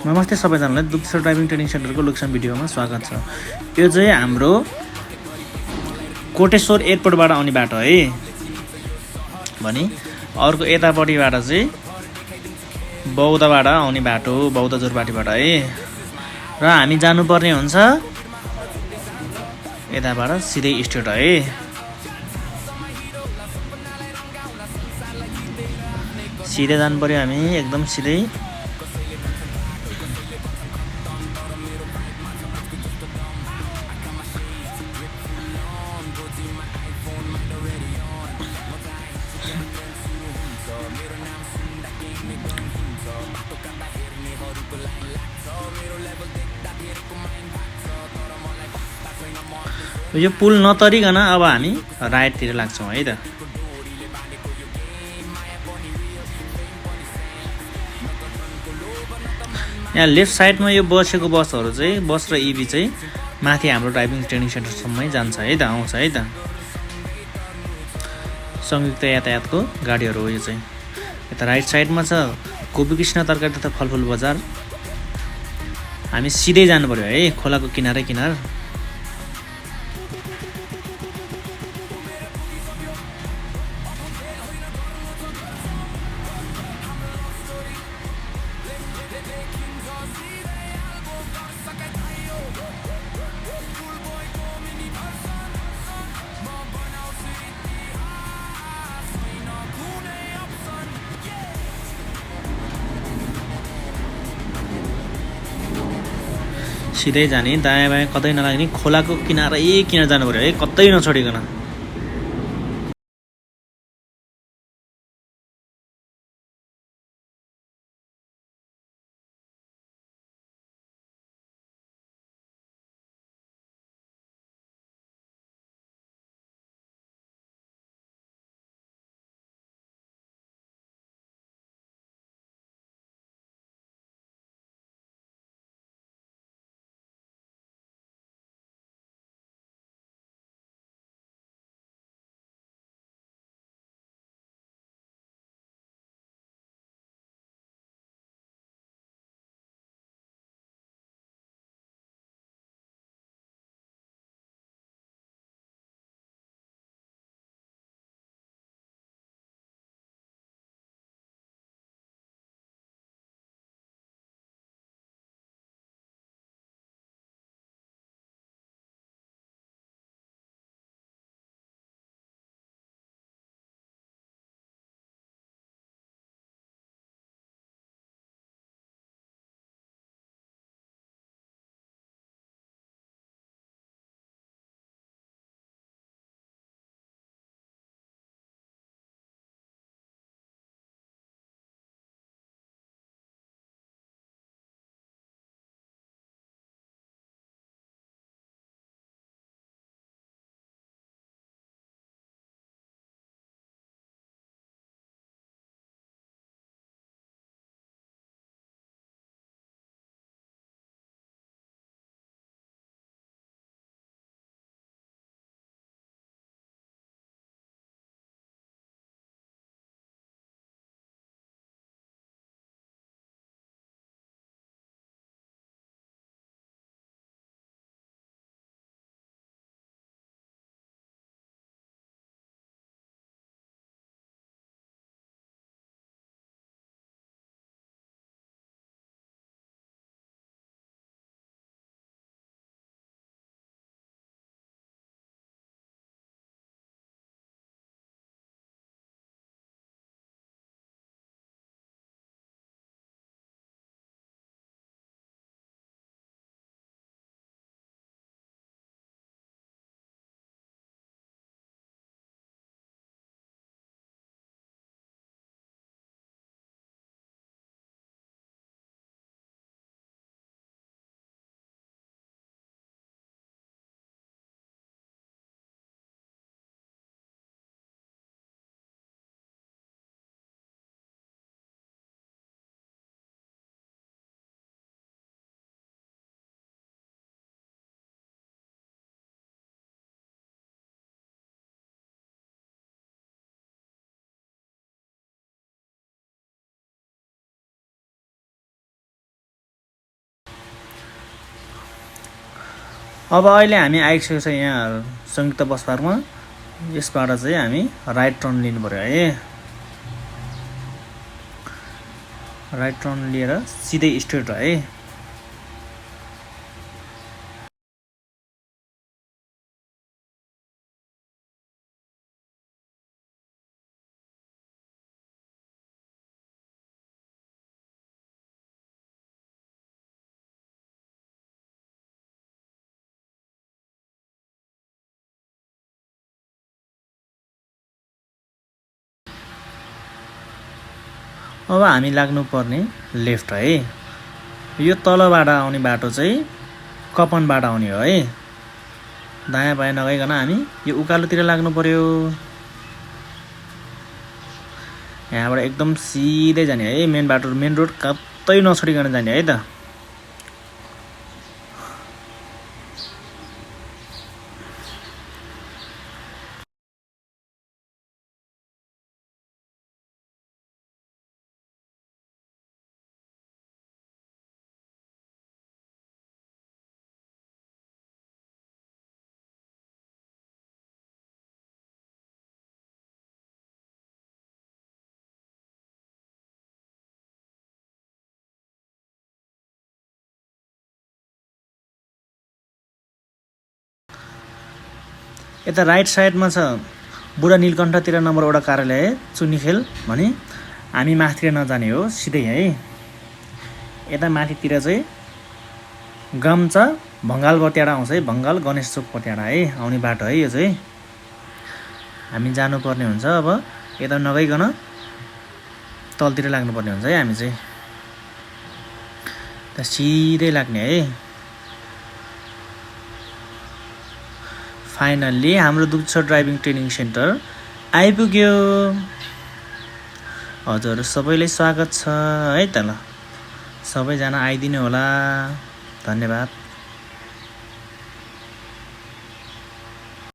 नमस्ते सबैजनालाई दुप्सर driving training सेन्टरको location भिडियोमा स्वागत छ। यो चाहिँ हाम्रो कोटेश्वर एयरपोर्टबाट आउने बाटो है। भने अर्को यतापट्टिबाट चाहिँ बौद्धबाट आउने बाटो, बौद्ध जोरपाटीबाट है। र हामी जानुपर्ने हुन्छ यताबाट सिधै स्ट्रेट है। सिधै जानु पर्यो हामी, एकदम सिधै। यो पुल नतरिकन अब हामी राइटतिर लाग्छौँ है त। यहाँ लेफ्ट साइडमा यो बसेको बसहरू चाहिँ, बस र इभी चाहिँ माथि हाम्रो ड्राइभिङ ट्रेनिङ सेन्टरसम्मै जान्छ है त, आउँछ है त। संयुक्त यातायातको गाडीहरू हो यो चाहिँ। यता राइट साइडमा छ गोपीकृष्ण तरकारी तथा फलफुल बजार। हामी सिधै जानु पर्यो है, खोलाको किनारै किनार। सिधै जाने, दायाँ बायाँ कतै नलाग्ने, खोलाको किनारै किनार जानु पर्यो है, कतै नछोडिकन। अब अहिले हामी आइसकेको छ यहाँ संयुक्त बस पार्कमा। यसबाट चाहिँ हामी राइट टर्न लिनु पर्यो है। राइट टर्न लिएर सिधै स्ट्रेट है। अब हामी लाग्नुपर्ने लेफ्ट है। यो तलबाट आउने बाटो चाहिँ कपनबाट आउने हो है। दायाँ बायाँ नगइकन हामी यो उकालोतिर लाग्नु पर्यो। यहाँबाट एकदम सिधै जाने है। मेन बाटो मेन रोड कतै नछोडिकन जाने है त। यता राइट साइडमा छ बुढा नीलकण्ठतिर नम्बर 1 कार्यालय चुनिखेल भने हामी माथितिर नजाने हो सिधै है। यता माथितिर चाहिँ गाम्चा भङ्गाल बट्याडा आउँछ है। भङ्गाल गणेश चोक बट्याडा है आउने बाटो है। यो चाहिँ हामी जानुपर्ने हुन्छ। अब यता नगइकन तलतिर लाग्नुपर्ने हुन्छ है। हामी चाहिँ त सिधै लाग्ने है। फाइनल्ली हाम्रो दुग्छ ड्राइभिङ ट्रेनिङ सेन्टर आइपुग्यो। हजुर सबैलाई स्वागत छ है त। ल सबैजना आइदिनु होला। धन्यवाद।